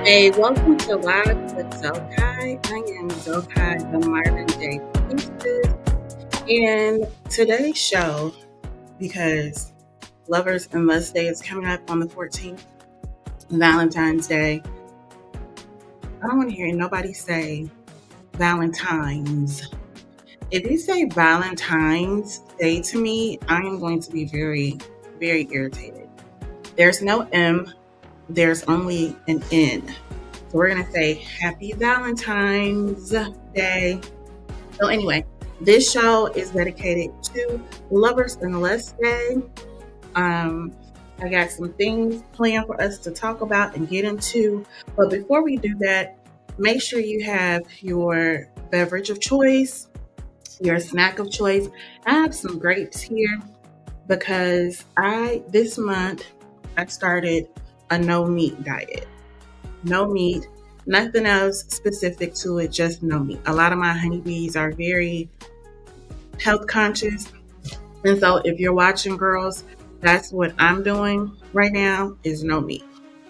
Hey, welcome to Live with Zokai. I am Zokai, the modern day priestess. And today's show, because Lovers and Lust Day is coming up on the 14th, Valentine's Day, I don't want to hear nobody say Valentine's. If you say Valentine's Day to me, I am going to be very, very irritated. There's no M, there's only an N. So we're going to say Happy Valentine's Day. So anyway, this show is dedicated to Lovers and Lust Day. I got some things planned for us to talk about and get into. But before we do that, make sure you have your beverage of choice, your snack of choice. I have some grapes here because this month I started a no meat diet. No meat, nothing else specific to it, just no meat. A lot of my honeybees are very health conscious. And so if you're watching, girls, that's what I'm doing right now is no meat.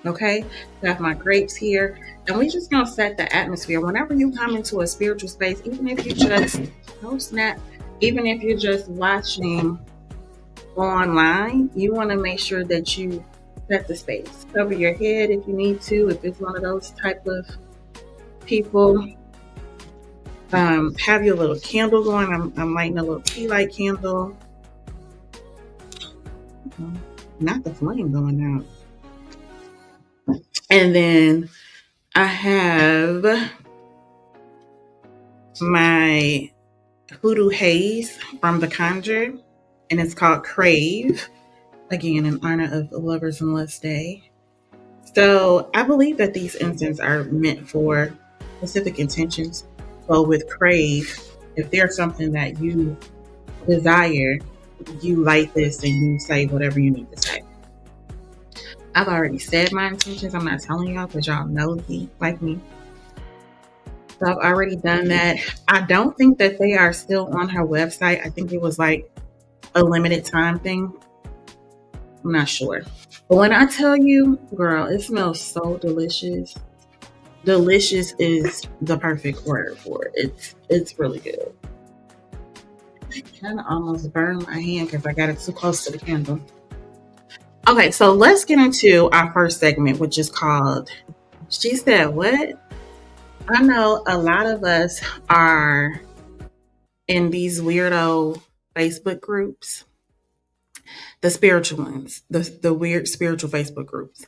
Okay? I have my grapes here. And we just gonna set the atmosphere. Whenever you come into a spiritual space, even if you just no snap, even if you're just watching online, you want to make sure that you set the space. Cover your head if you need to, if it's one of those type of people. Have your little candle going. I'm lighting a little tea light candle. Not the flame going out. And then I have my Hoodoo Haze from The Conjure, and it's called Crave. Again, in honor of Lovers and Lust Day. So I believe that these incenses are meant for specific intentions. So with Crave, if there's something that you desire, you light this and you say whatever you need to say. I've already said my intentions. I'm not telling y'all because y'all nosy like me. So I've already done that. I don't think that they are still on her website. I think it was like a limited time thing. I'm not sure. But when I tell you, girl, it smells so delicious. Delicious is the perfect word for it. It's really good. I kind of almost burned my hand because I got it too close to the candle. Okay, so let's get into our first segment, which is called She Said What? I know a lot of us are in these weirdo Facebook groups, the spiritual ones, the weird spiritual Facebook groups.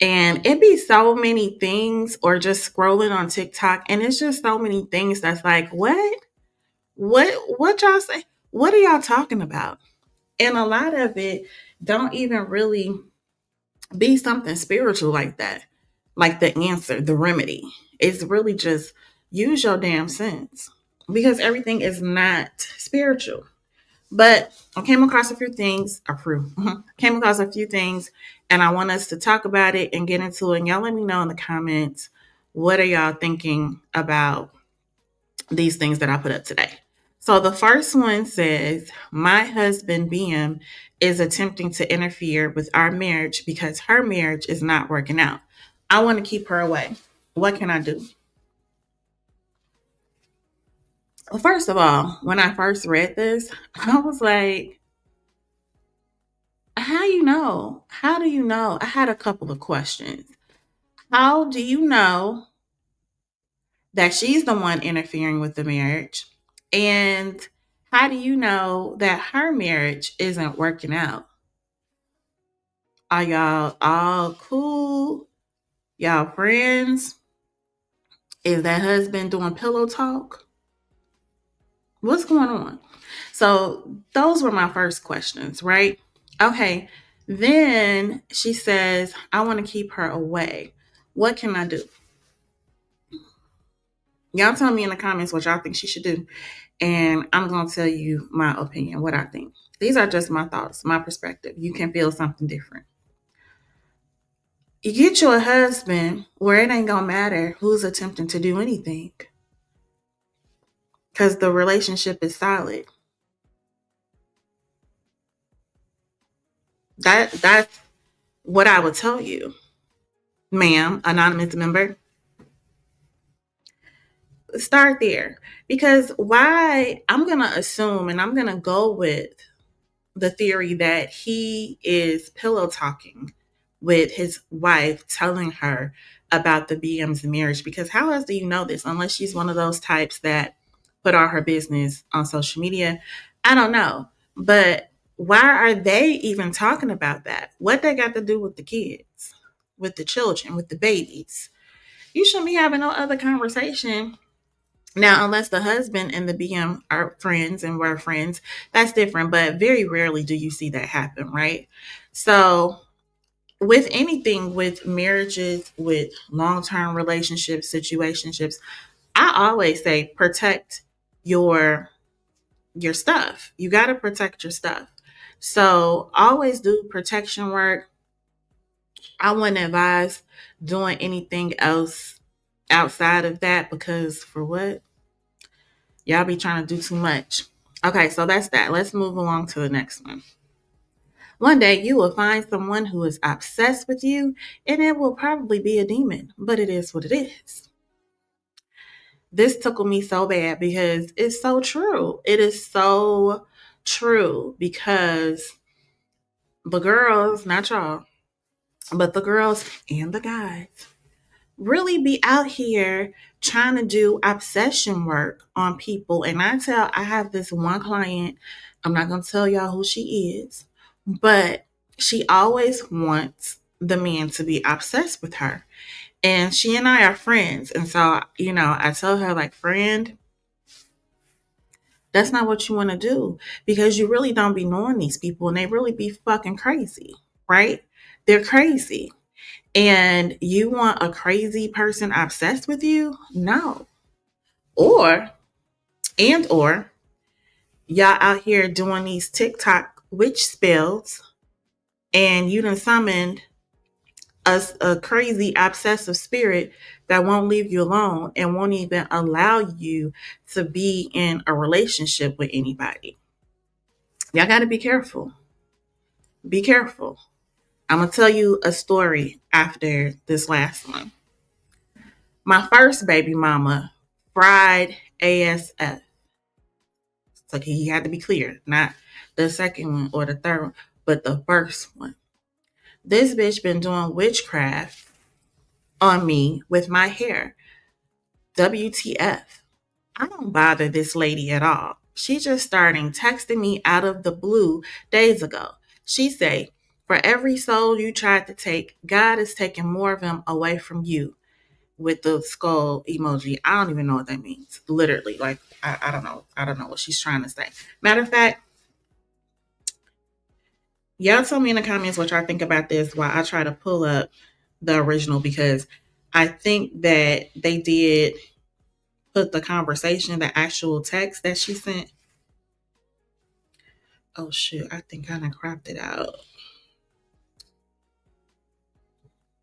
And it be so many things, or just scrolling on TikTok, and it's just so many things that's like, what? What y'all say? What are y'all talking about? And a lot of it don't even really be something spiritual like that. Like the answer, the remedy. It's really just use your damn sense. Because everything is not spiritual. But I came across a few things, came across a few things, and I want us to talk about it and get into it. And y'all let me know in the comments, what are y'all thinking about these things that I put up today? So the first one says, my husband, BM, is attempting to interfere with our marriage because her marriage is not working out. I want to keep her away. What can I do? Well, first of all, when I first read this, I was like, how you know? How do you know? I had a couple of questions. How do you know that she's the one interfering with the marriage? And how do you know that her marriage isn't working out? Are y'all all cool? Y'all friends? Is that husband doing pillow talk? What's going on? So, those were my first questions, right? Okay. Then she says, I want to keep her away. What can I do? Y'all tell me in the comments what y'all think she should do. And I'm going to tell you my opinion, what I think. These are just my thoughts, my perspective. You can feel something different. You get you a husband where it ain't going to matter who's attempting to do anything because the relationship is solid. That's what I would tell you. ma'am, anonymous member, start there. Because why? I'm going to assume and I'm going to go with the theory that he is pillow talking with his wife, telling her about the BM's marriage. Because how else do you know this unless she's one of those types that put all her business on social media? I don't know. But why are they even talking about that? What they got to do with the kids, with the children, with the babies? You shouldn't be having no other conversation now, unless the husband and the BM are friends and were friends, that's different. But very rarely do you see that happen, right? So, with anything, with marriages, with long term relationships, situationships, I always say protect your your stuff. You got to protect your stuff. So, always do protection work. I wouldn't advise doing anything else outside of that because for what? Y'all be trying to do too much. Okay, so that's that. Let's move along to the next one. One day you will find someone who is obsessed with you, and it will probably be a demon, but it is what it is. This tickled me so bad because it's so true. It is so true because the girls, not y'all, but the girls and the guys really be out here trying to do obsession work on people. And I have this one client, I'm not going to tell y'all who she is, but she always wants the man to be obsessed with her. And she and I are friends. And so, I tell her, like, friend, that's not what you want to do because you really don't be knowing these people and they really be fucking crazy, right? They're crazy. And you want a crazy person obsessed with you? No. Or, or y'all out here doing these TikTok witch spells and you done summoned a crazy obsessive spirit that won't leave you alone and won't even allow you to be in a relationship with anybody. Y'all got to be careful. Be careful. I'm going to tell you a story after this last one. My first baby mama fried ASF. So he had to be clear, not the second one or the third one, but the first one. This bitch been doing witchcraft on me with my hair. WTF. I don't bother this lady at all. She just starting texting me out of the blue days ago. She say, for every soul you tried to take, God is taking more of them away from you. With the skull emoji. I don't even know what that means. Literally, like I don't know. I don't know what she's trying to say. Matter of fact, y'all tell me in the comments what y'all think about this while I try to pull up the original because I think that they did put the conversation, the actual text that she sent. Oh shoot, I think I done cropped it out.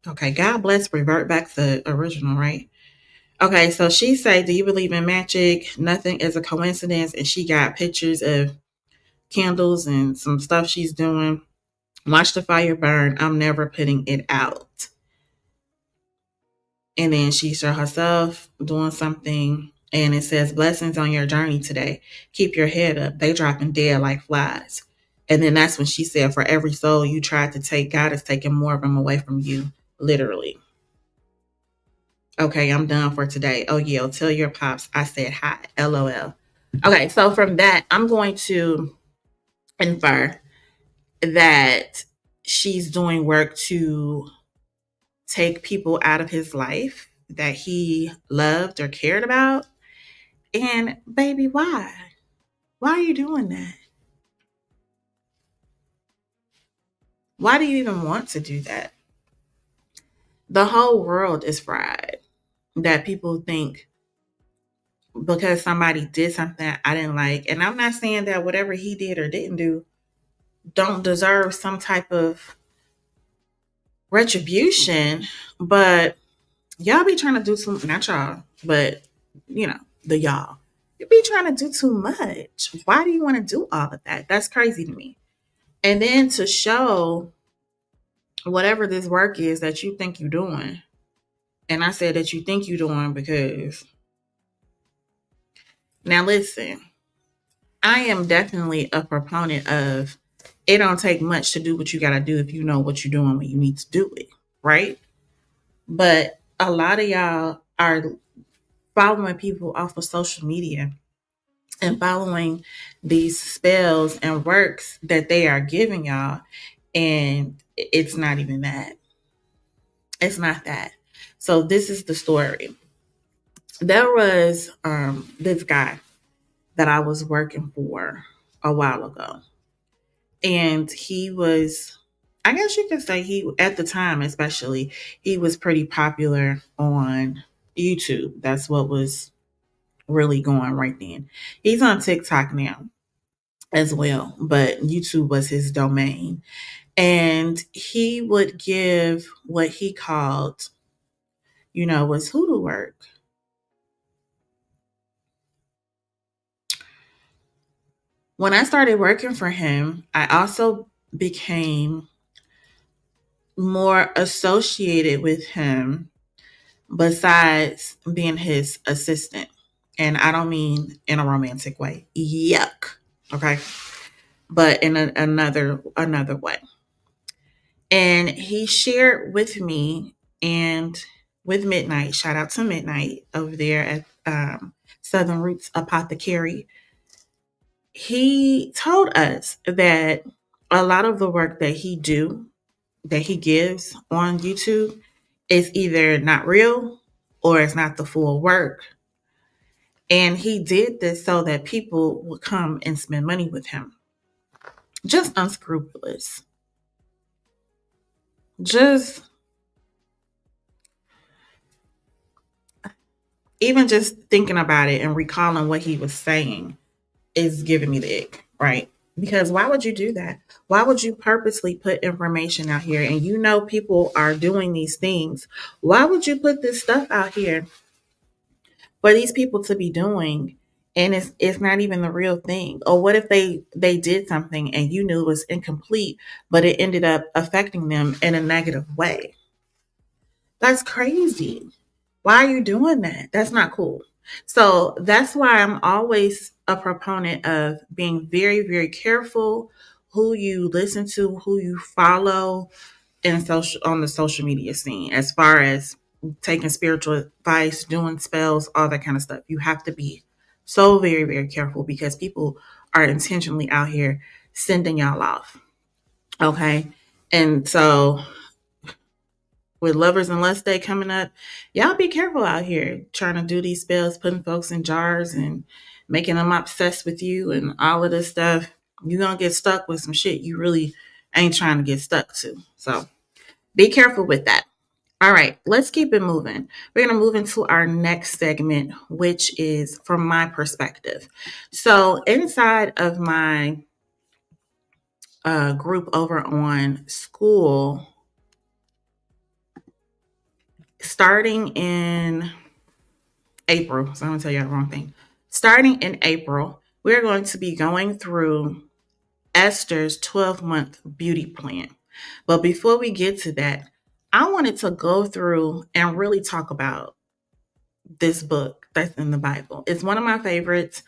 Okay, God bless, revert back to the original, right? Okay, so she said, do you believe in magic? Nothing is a coincidence. And she got pictures of candles and some stuff she's doing. Watch the fire burn. I'm never putting it out. And then she saw herself doing something and it says, blessings on your journey today. Keep your head up. They dropping dead like flies. And then that's when she said, for every soul you tried to take, God is taking more of them away from you. Literally. Okay, I'm done for today. Oh, yeah, tell your pops I said hi. LOL. Okay, so from that, I'm going to infer that she's doing work to take people out of his life that he loved or cared about. And baby, why? Why are you doing that? Why do you even want to do that? The whole world is fried that people think because somebody did something I didn't like. And I'm not saying that whatever he did or didn't do don't deserve some type of retribution, but y'all be trying to do too, not y'all, but the y'all. You be trying to do too much. Why do you want to do all of that? That's crazy to me. And then to show whatever this work is that you think you're doing. And I said that you think you're doing because now listen, I am definitely a proponent of it don't take much to do what you got to do if you know what you're doing when you need to do it, right? But a lot of y'all are following people off of social media and following these spells and works that they are giving y'all. And it's not even that. It's not that. So this is the story. There was this guy that I was working for a while ago. And he was, I guess you could say he, at the time especially, he was pretty popular on YouTube. That's what was really going right then. He's on TikTok now as well, but YouTube was his domain. And he would give what he called, was hoodoo work. When I started working for him, I also became more associated with him besides being his assistant. And I don't mean in a romantic way. Yuck. Okay. But in another way. And he shared with me and with Midnight, shout out to Midnight over there at Southern Roots Apothecary. He told us that a lot of the work that he gives on YouTube is either not real or it's not the full work. And he did this so that people would come and spend money with him. Just unscrupulous. Just even just thinking about it and recalling what he was saying is giving me the ick, right? Because why would you do that? Why would you purposely put information out here and people are doing these things? Why would you put this stuff out here for these people to be doing and it's not even the real thing? Or what if they did something and you knew it was incomplete, but it ended up affecting them in a negative way? That's crazy. Why are you doing that? That's not cool. So that's why I'm always a proponent of being very, very careful who you listen to, who you follow in social on the social media scene, as far as taking spiritual advice, doing spells, all that kind of stuff. You have to be so very, very careful because people are intentionally out here sending y'all off. Okay. And so with Lovers and Lust Day coming up, y'all be careful out here trying to do these spells, putting folks in jars and making them obsessed with you and all of this stuff. You're going to get stuck with some shit you really ain't trying to get stuck to. So be careful with that. All right, let's keep it moving. We're going to move into our next segment, which is from my perspective. So inside of my group over on school, starting in April. So I'm going to tell you the wrong thing. Starting in April, we're going to be going through Esther's 12-month beauty plan. But before we get to that, I wanted to go through and really talk about this book that's in the Bible. It's one of my favorites.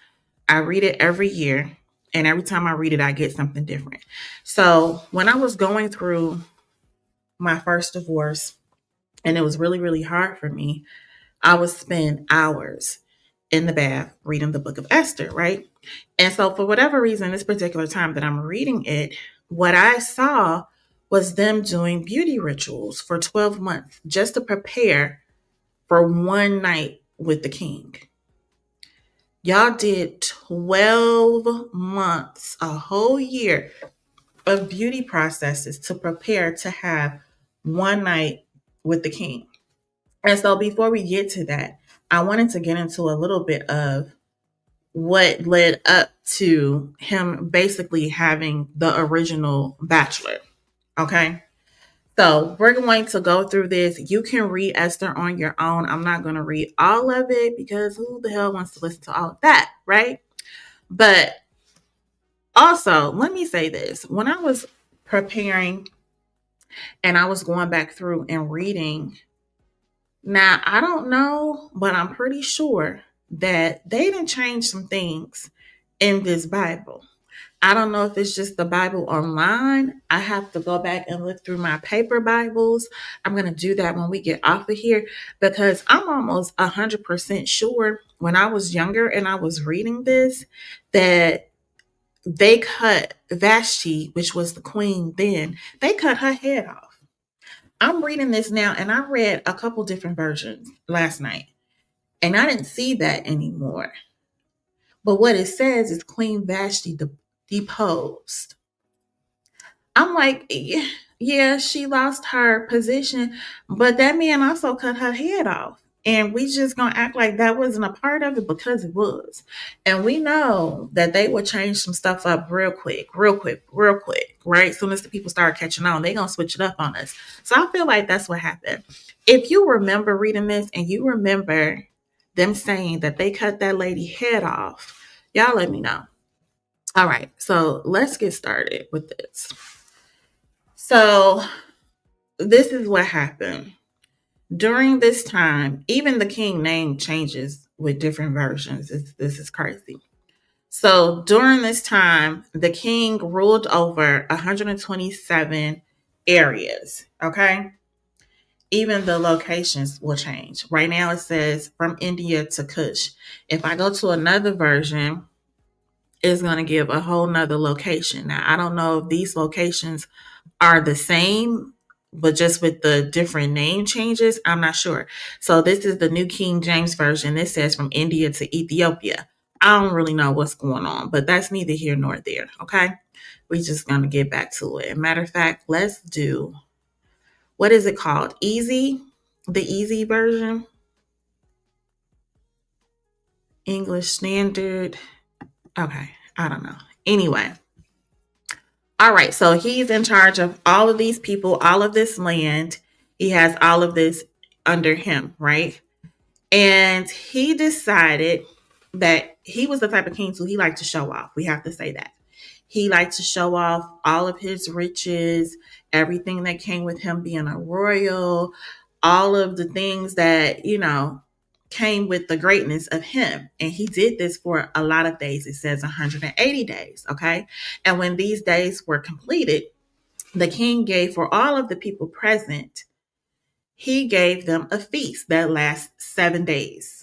I read it every year. And every time I read it, I get something different. So when I was going through my first divorce, and it was really, really hard for me, I would spend hours in the bath reading the book of Esther, right? And so, for whatever reason, this particular time that I'm reading it, what I saw was them doing beauty rituals for 12 months just to prepare for one night with the king. Y'all did 12 months, a whole year of beauty processes to prepare to have one night with the king. And so before we get to that, I wanted to get into a little bit of what led up to him basically having the original Bachelor. Okay. So we're going to go through this. You can read Esther on your own. I'm not going to read all of it because who the hell wants to listen to all of that, right? But also, let me say this. When I was preparing And I was going back through and reading. Now, I don't know, but I'm pretty sure that they didn't change some things in this Bible. I don't know if it's just the Bible online. I have to go back and look through my paper Bibles. I'm going to do that when we get off of here because I'm almost 100% sure when I was younger and I was reading this that they cut Vashti, which was the queen then, they cut her head off. I'm reading this now and I read a couple different versions last night and I didn't see that anymore. But what it says is Queen Vashti deposed. I'm like, yeah, she lost her position, but that man also cut her head off. And we just gonna act like that wasn't a part of it because it was. And we know that they would change some stuff up real quick, real quick, real quick, right? As soon as the people start catching on, they gonna switch it up on us. So I feel like that's what happened. If you remember reading this and you remember them saying that they cut that lady head off, y'all let me know. All right, so let's get started with this. So, this is what happened. During this time, even the king name changes with different versions. This is crazy. So, during this time, the king ruled over 127 areas. Okay. Even the locations will change. Right now, it says from India to Kush. If I go to another version, it's going to give a whole nother location. Now, I don't know if these locations are the same, but just with the different name changes, I'm not sure. So this is the New King James Version. It says from India to Ethiopia. I don't really know what's going on, but that's neither here nor there. Okay. We're just going to get back to it. Matter of fact, let's do, what is it called? Easy, the easy version, English Standard. Okay. I don't know. Anyway. All right, so he's in charge of all of these people, all of this land. He has all of this under him, right? And he decided that he was the type of king who he liked to show off. We have to say that. He liked to show off all of his riches, everything that came with him being a royal, all of the things that, came with the greatness of him. And he did this for a lot of days. It says 180 days. Okay. And when these days were completed, the king gave for all of the people present, he gave them a feast that lasts 7 days.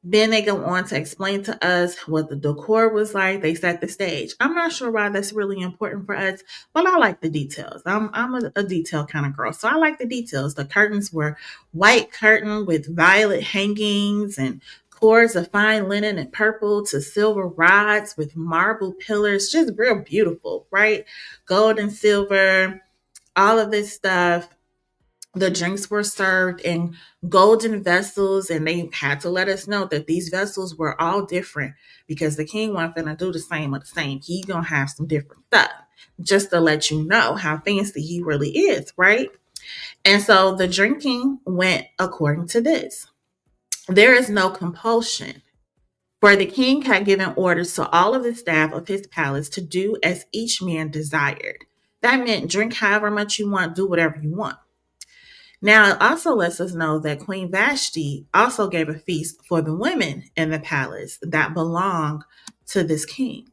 Then they go on to explain to us what the decor was like. They set the stage. I'm not sure why that's really important for us, but I like the details. I'm a detail kind of girl, so I like the details. The curtains were white curtain with violet hangings and cords of fine linen and purple to silver rods with marble pillars. Just real beautiful, right? Gold and silver, all of this stuff. The drinks were served in golden vessels, and they had to let us know that these vessels were all different because the king wasn't going to do the same or the same. He gonna have some different stuff just to let you know how fancy he really is, right? And so the drinking went according to this. There is no compulsion, for the king had given orders to all of the staff of his palace to do as each man desired. That meant drink however much you want, do whatever you want. Now, it also lets us know that Queen Vashti also gave a feast for the women in the palace that belonged to this king.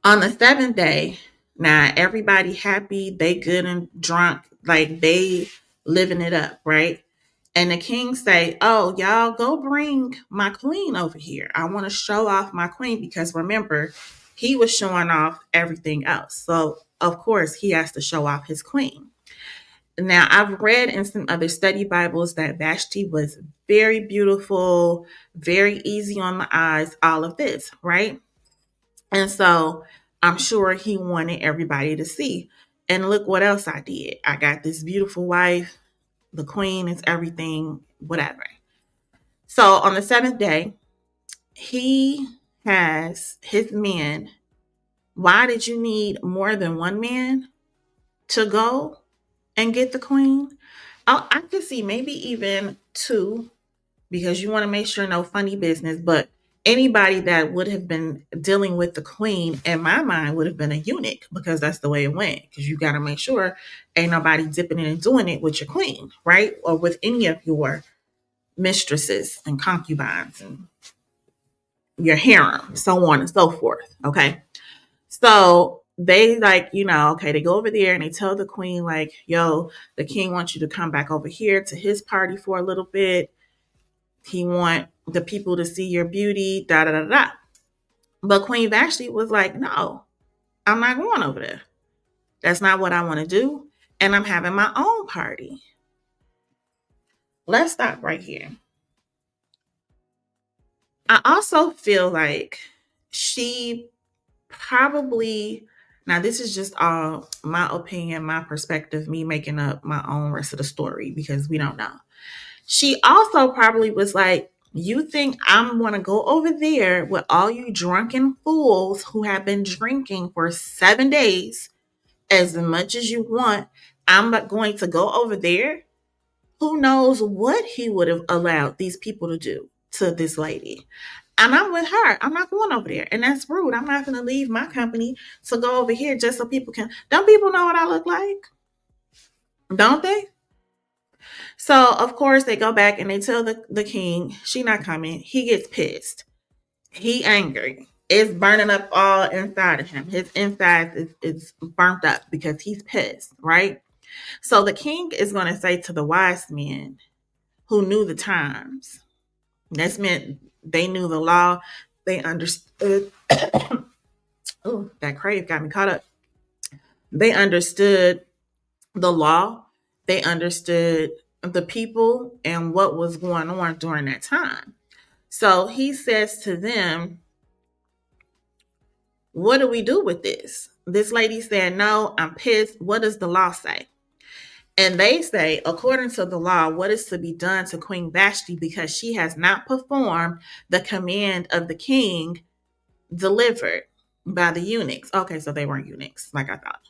On the seventh day, now everybody happy, they good and drunk, like they living it up, right? And the king say, "Oh, y'all go bring my queen over here. I want to show off my queen because remember, he was showing off everything else. So, of course, he has to show off his queen." Now, I've read in some other study Bibles that Vashti was very beautiful, very easy on the eyes, all of this, right? And so I'm sure he wanted everybody to see. And look what else I did. I got this beautiful wife. The queen is everything, whatever. So on the seventh day, he has his men. Why did you need more than one man to go and get the queen? I could see maybe even two because you want to make sure no funny business. But Anybody that would have been dealing with the queen, in my mind, would have been a eunuch, because that's the way it went. Because you got to make sure ain't nobody dipping in and doing it with your queen, right? Or with any of your mistresses and concubines and your harem, so on and so forth. Okay. So they, like, okay, they go over there and they tell the queen, like, yo, the king wants you to come back over here to his party for a little bit. He want the people to see your beauty, da da da da. But Queen Vashti was like, no, I'm not going over there. That's not what I want to do. And I'm having my own party. Let's stop right here. I also feel like she probably, now this is just all my opinion, my perspective, me making up my own rest of the story, because we don't know. She also probably was like, you think I'm going to go over there with all you drunken fools who have been drinking for 7 days as much as you want? I'm not going to go over there. Who knows what he would have allowed these people to do to this lady? And I'm with her. I'm not going over there. And that's rude. I'm not going to leave my company to go over here just so people can. Don't people know what I look like? Don't they? So, of course, they go back and they tell the king she not coming. He gets pissed. He angry. It's burning up all inside of him. His insides is burnt up because he's pissed, right? So the king is going to say to the wise men who knew the times. That's meant they knew the law. They understood. Oh, that crave got me caught up. They understood the law. They understood the people and what was going on during that time. So he says to them, what do we do with this? This lady said, no, I'm pissed. What does the law say? And they say, according to the law, what is to be done to Queen Vashti because she has not performed the command of the king delivered by the eunuchs. Okay, so they weren't eunuchs, like I thought.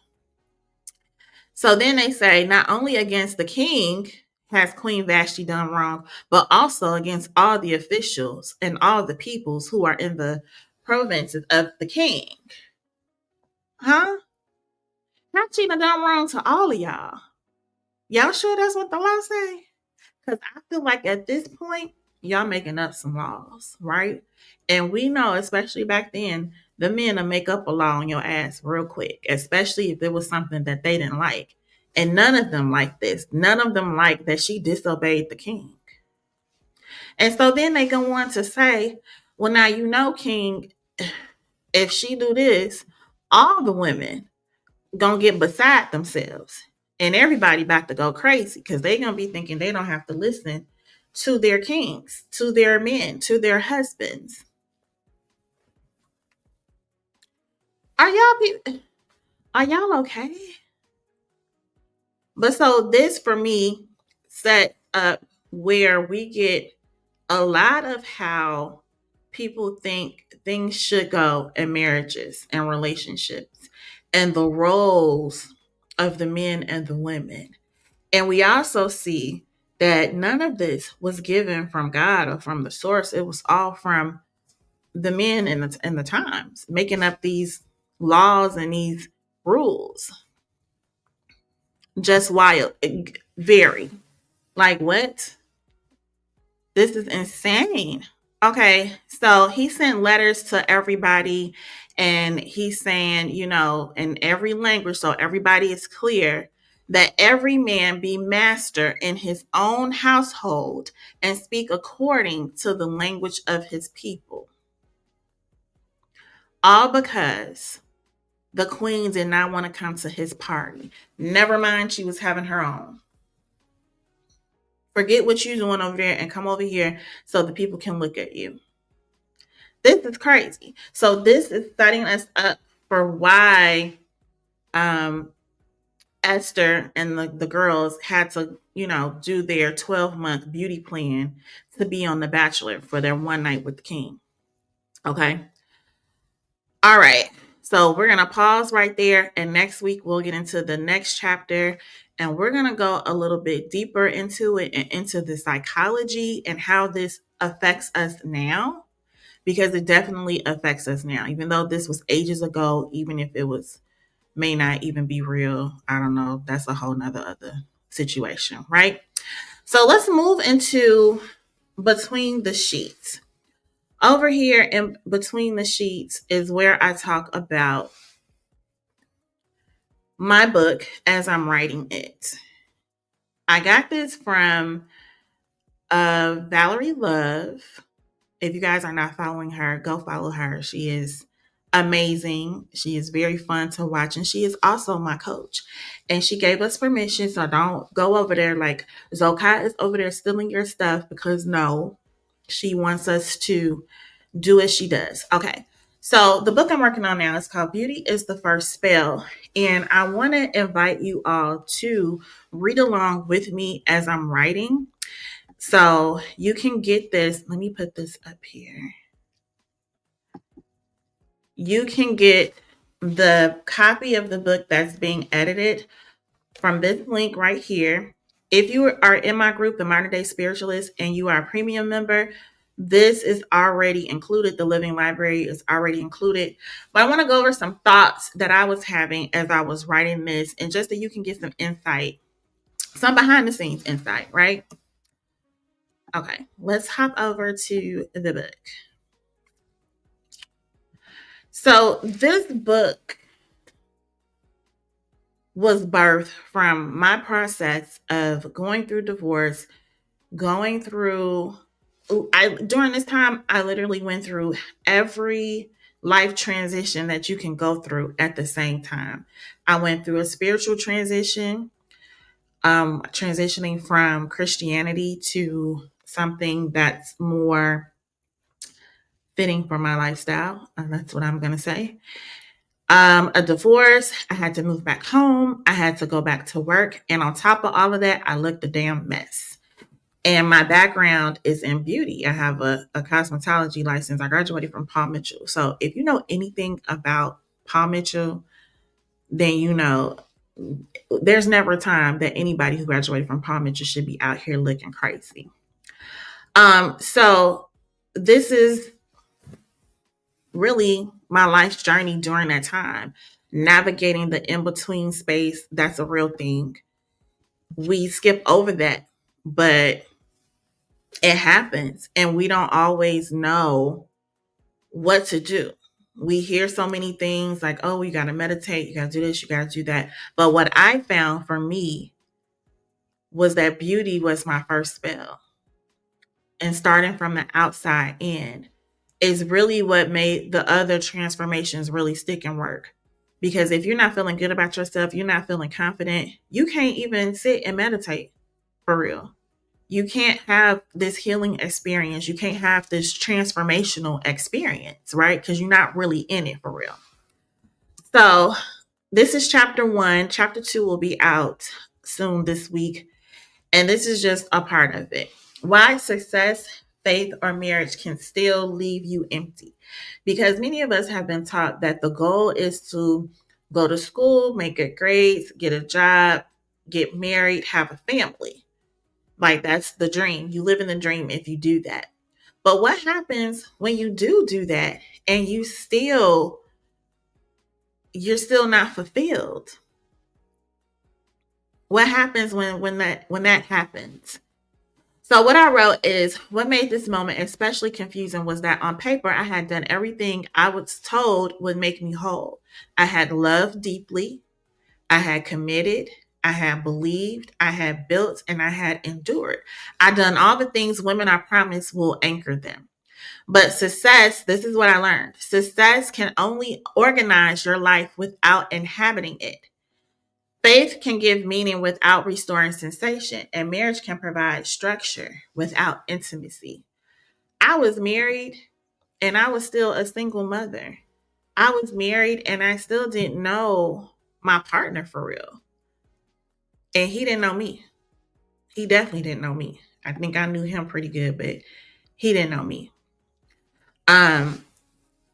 So then they say, not only against the king has Queen Vashti done wrong, but also against all the officials and all the peoples who are in the provinces of the king. Huh? How she done wrong to all of y'all? Y'all sure that's what the law say? Because I feel like at this point, y'all making up some laws, right? And we know, especially back then, the men will make up a law on your ass real quick, especially if it was something that they didn't like. And none of them like this. None of them like that she disobeyed the king. And so then they go on to say, well, now you know, king, if she do this, all the women gonna get beside themselves. And everybody about to go crazy because they're gonna be thinking they don't have to listen to their kings, to their men, to their husbands. Are y'all okay? But so this for me set up where we get a lot of how people think things should go in marriages and relationships and the roles of the men and the women. And we also see that none of this was given from God or from the source. It was all from the men in the times making up these laws and these rules. Just wild, very. Like what? This is insane. Okay, so he sent letters to everybody and he's saying, in every language, so everybody is clear, that every man be master in his own household and speak according to the language of his people. All because the queen did not want to come to his party. Never mind, she was having her own. Forget what you're doing over there and come over here so the people can look at you. This is crazy. So this is setting us up for why Esther and the girls had to, do their 12-month beauty plan to be on The Bachelor for their one night with the king. Okay. All right. So we're going to pause right there. And next week, we'll get into the next chapter. And we're going to go a little bit deeper into it and into the psychology and how this affects us now. because it definitely affects us now. Even though this was ages ago, even if it was may not even be real, I don't know. That's a whole nother other situation, right? So let's move into between the sheets. Over here in between the sheets is where I talk about my book as I'm writing it. I got this from Valerie Love. If you guys are not following her, go follow her. She is amazing. She is very fun to watch, and she is also my coach. And she gave us permission, so don't go over there like Zokai is over there stealing your stuff, because no, she wants us to do as she does. Okay. So the book I'm working on now is called Beauty is the First Spell. And I want to invite you all to read along with me as I'm writing. So you can get this. Let me put this up here. You can get the copy of the book that's being edited from this link right here. If you are in my group, the Modern Day Spiritualist, and you are a premium member, this is already included. The Living Library is already included. But I want to go over some thoughts that I was having as I was writing this, and just that you can get some insight, some behind the scenes insight, right? Okay, let's hop over to the book. So this book was birthed from my process of going through divorce, going through during this time I literally went through every life transition that you can go through at the same time. I went through a spiritual transition, transitioning from Christianity to something that's more fitting for my lifestyle. That's what I'm going to say. A divorce. I had to move back home. I had to go back to work. And on top of all of that, I looked a damn mess. And my background is in beauty. I have a cosmetology license. I graduated from Paul Mitchell. So if you know anything about Paul Mitchell, then you know there's never a time that anybody who graduated from Paul Mitchell should be out here looking crazy. So this is really my life's journey during that time, navigating the in-between space. That's a real thing. We skip over that, but it happens, and we don't always know what to do. We hear so many things like, oh, you got to meditate, you got to do this, you got to do that. But what I found for me was that beauty was my first spell. And starting from the outside in is really what made the other transformations really stick and work. Because if you're not feeling good about yourself, you're not feeling confident, you can't even sit and meditate for real. You can't have this healing experience. You can't have this transformational experience, right? Because you're not really in it for real. So this is chapter 1. Chapter 2 will be out soon this week. And this is just a part of it. Why success, faith, or marriage can still leave you empty. Because many of us have been taught that the goal is to go to school, make good grades, get a job, get married, have a family. Like that's the dream. You live in the dream if you do that. But what happens when you do that and you're still not fulfilled? What happens when that happens? So what I wrote is what made this moment especially confusing was that on paper I had done everything I was told would make me whole. I had loved deeply, I had committed, I had believed, I had built, and I had endured. I done all the things women I promise will anchor them. But success, this is what I learned. Success can only organize your life without inhabiting it. Faith can give meaning without restoring sensation, and marriage can provide structure without intimacy. I was married and I was still a single mother. I was married and I still didn't know my partner for real. And he didn't know me. He definitely didn't know me. I think I knew him pretty good, but he didn't know me. Um,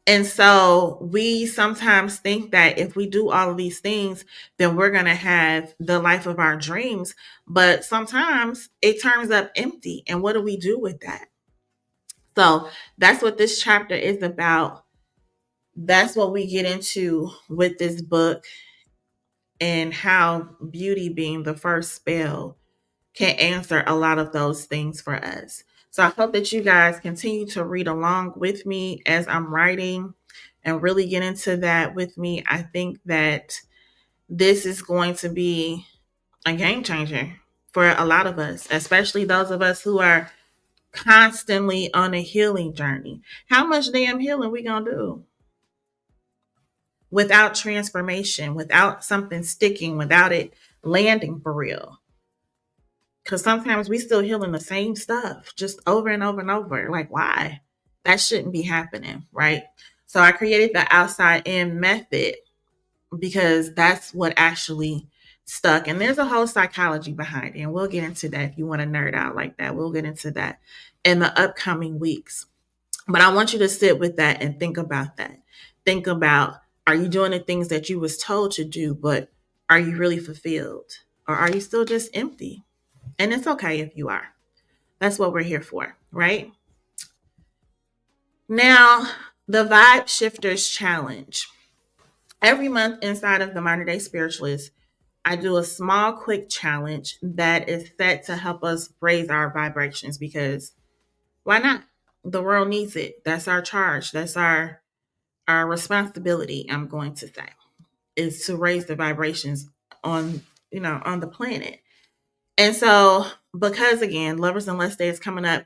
And so we sometimes think that if we do all of these things, then we're going to have the life of our dreams. But sometimes it turns up empty. And what do we do with that? So that's what this chapter is about. That's what we get into with this book, and how beauty being the first spell can answer a lot of those things for us. So I hope that you guys continue to read along with me as I'm writing and really get into that with me. I think that this is going to be a game changer for a lot of us, especially those of us who are constantly on a healing journey. How much damn healing we gonna do without transformation, without something sticking, without it landing for real? Because sometimes we still healing the same stuff just over and over and over. Like, why? That shouldn't be happening, right? So I created the outside in method because that's what actually stuck. And there's a whole psychology behind it. And we'll get into that if you want to nerd out like that. We'll get into that in the upcoming weeks. But I want you to sit with that and think about that. Think about, are you doing the things that you was told to do, but are you really fulfilled? Or are you still just empty? And it's okay if you are. That's what we're here for, right? Now, the Vibe Shifters Challenge. Every month inside of the Modern Day Spiritualist, I do a small, quick challenge that is set to help us raise our vibrations, because why not? The world needs it. That's our charge. That's our responsibility, I'm going to say, is to raise the vibrations on, on the planet. And so, because again, Lovers and Less Day is coming up,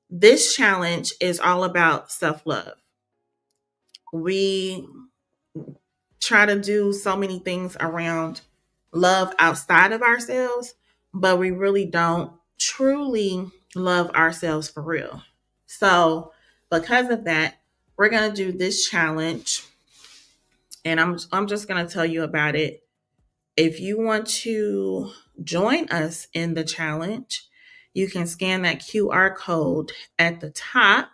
this challenge is all about self-love. We try to do so many things around love outside of ourselves, but we really don't truly love ourselves for real. So, because of that, we're going to do this challenge, and I'm just going to tell you about it. If you want to join us in the challenge, you can scan that QR code at the top,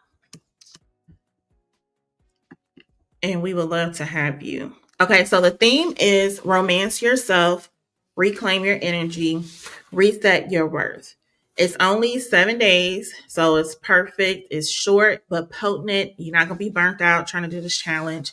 and we would love to have you. Okay, so the theme is romance yourself, reclaim your energy, reset your worth. It's only 7 days, so it's perfect. It's short but potent. You're not going to be burnt out trying to do this challenge.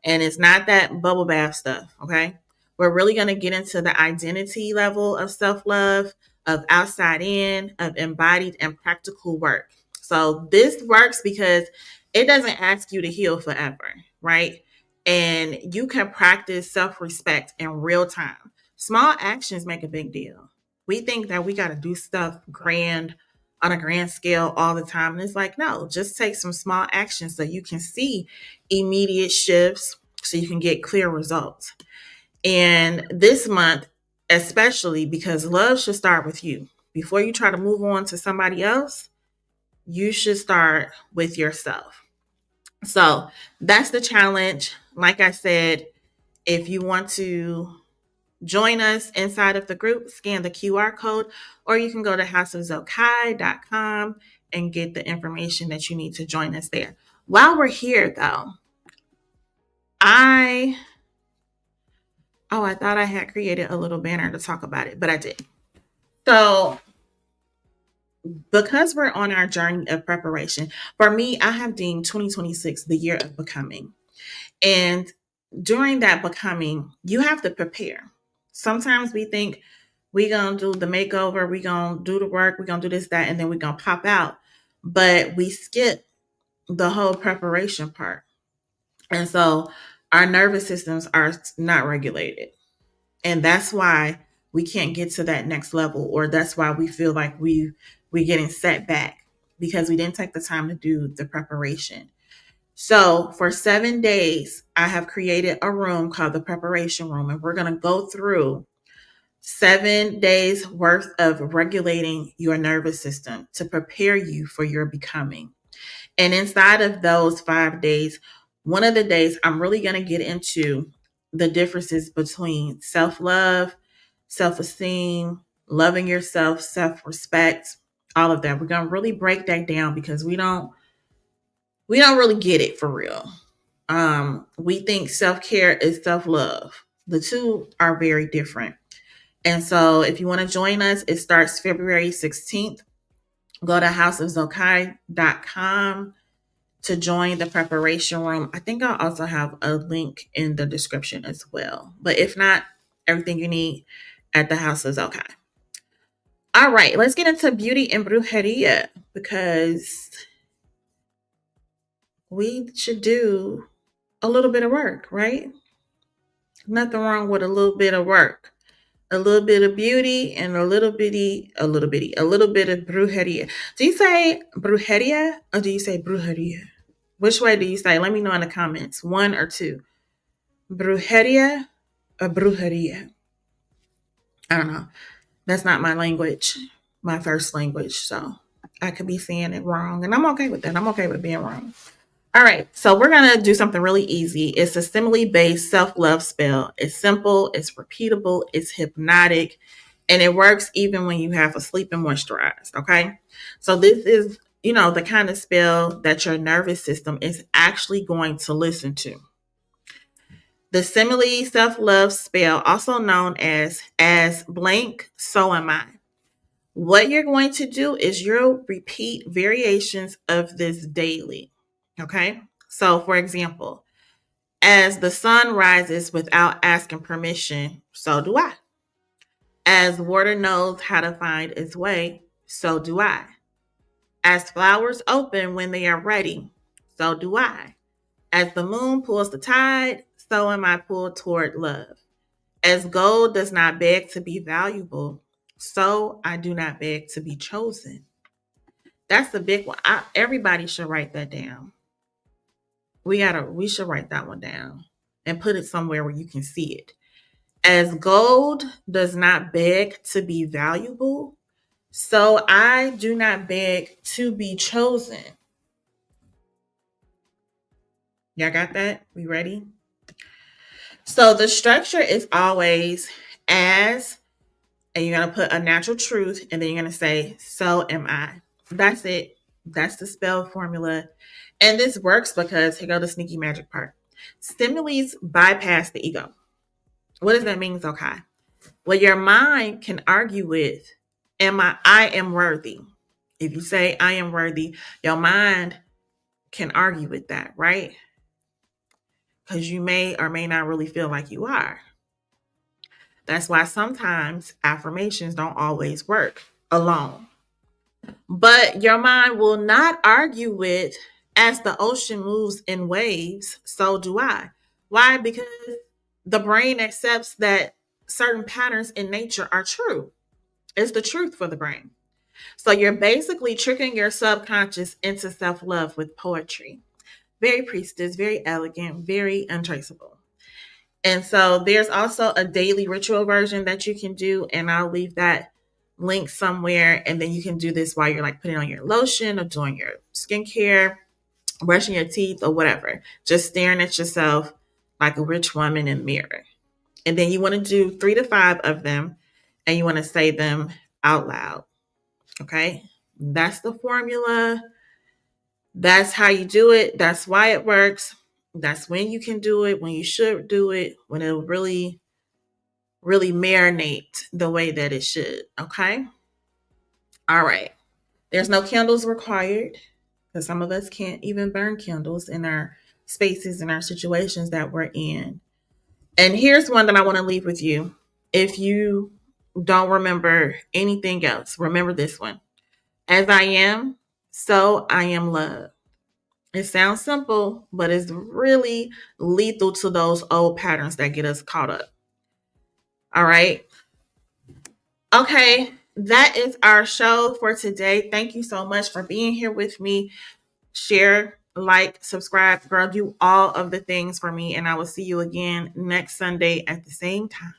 And it's not that bubble bath stuff, okay? We're really going to get into the identity level of self-love, of outside in, of embodied and practical work. So this works because it doesn't ask you to heal forever, right? And you can practice self-respect in real time. Small actions make a big deal. We think that we got to do stuff grand on a grand scale all the time. And it's like, no, just take some small actions so you can see immediate shifts, so you can get clear results. And this month, especially, because love should start with you. Before you try to move on to somebody else, you should start with yourself. So that's the challenge. Like I said, if you want to join us inside of the group, scan the QR code, or you can go to houseofzokai.com and get the information that you need to join us there. While we're here, though, I thought I had created a little banner to talk about it, but I did. So because we're on our journey of preparation, for me, I have deemed 2026 the year of becoming. And during that becoming, you have to prepare. Sometimes we think we're going to do the makeover, we're going to do the work, we're going to do this, that, and then we're going to pop out. But we skip the whole preparation part. And so our nervous systems are not regulated. And that's why we can't get to that next level, or that's why we feel like we're getting set back, because we didn't take the time to do the preparation. So for 7 days, I have created a room called the preparation room, and we're going to go through 7 days worth of regulating your nervous system to prepare you for your becoming. And inside of those 5 days, one of the days I'm really going to get into the differences between self-love, self-esteem, loving yourself, self-respect, all of that. We're going to really break that down, because we don't really get it for real. We think self-care is self-love. The two are very different. And so if you want to join us, it starts February 16th. Go to houseofzokai.com to join the preparation room. I think I'll also have a link in the description as well. But if not, everything you need at the house is okay. All right, let's get into beauty and brujeria because we should do a little bit of work, right? Nothing wrong with a little bit of work. A little bit of beauty and a little bit of brujeria. Do you say brujeria or do you say brujeria? Which way do you say? Let me know in the comments. One or two. Brujeria or brujeria? I don't know. That's not my language, my first language. So I could be saying it wrong. And I'm okay with that. I'm okay with being wrong. All right. So we're going to do something really easy. It's a simile based self love spell. It's simple, it's repeatable, it's hypnotic, and it works even when you have a sleep and moisturized. Okay. So this is, the kind of spell that your nervous system is actually going to listen to. The simile self-love spell, also known as blank, so am I. What you're going to do is you'll repeat variations of this daily. Okay? So for example, as the sun rises without asking permission, so do I. As water knows how to find its way, so do I. As flowers open when they are ready, so do I. As the moon pulls the tide, so am I pulled toward love. As gold does not beg to be valuable, so I do not beg to be chosen. That's the big one. Everybody should write that down. We should write that one down and put it somewhere where you can see it. As gold does not beg to be valuable, so I do not beg to be chosen. Y'all got that? We ready? So the structure is always as, and you're going to put a natural truth, and then you're going to say, so am I. That's it. That's the spell formula. And this works because, here go the sneaky magic part. Similes bypass the ego. What does that mean, Zokai? Well, your mind can argue with, I am worthy. If you say I am worthy, your mind can argue with that, right? Because you may or may not really feel like you are. That's why sometimes affirmations don't always work alone. But your mind will not argue with, as the ocean moves in waves, so do I. Why? Because the brain accepts that certain patterns in nature are true. It's the truth for the brain. So you're basically tricking your subconscious into self-love with poetry. Very priestess, very elegant, very untraceable. And so there's also a daily ritual version that you can do, and I'll leave that link somewhere. And then you can do this while you're like putting on your lotion or doing your skincare, brushing your teeth or whatever. Just staring at yourself like a rich woman in the mirror. And then you want to do 3 to 5 of them, and you want to say them out loud. Okay? That's the formula. That's how you do it. That's why it works. That's when you can do it, when you should do it, when it'll really, really marinate the way that it should. Okay? All right. There's no candles required because some of us can't even burn candles in our spaces and our situations that we're in. And here's one that I want to leave with you. If you don't remember anything else, remember this one. As I am, so I am loved. It sounds simple, but it's really lethal to those old patterns that get us caught up. All right. Okay. That is our show for today. Thank you so much for being here with me. Share, like, subscribe, girl, do all of the things for me. And I will see you again next Sunday at the same time.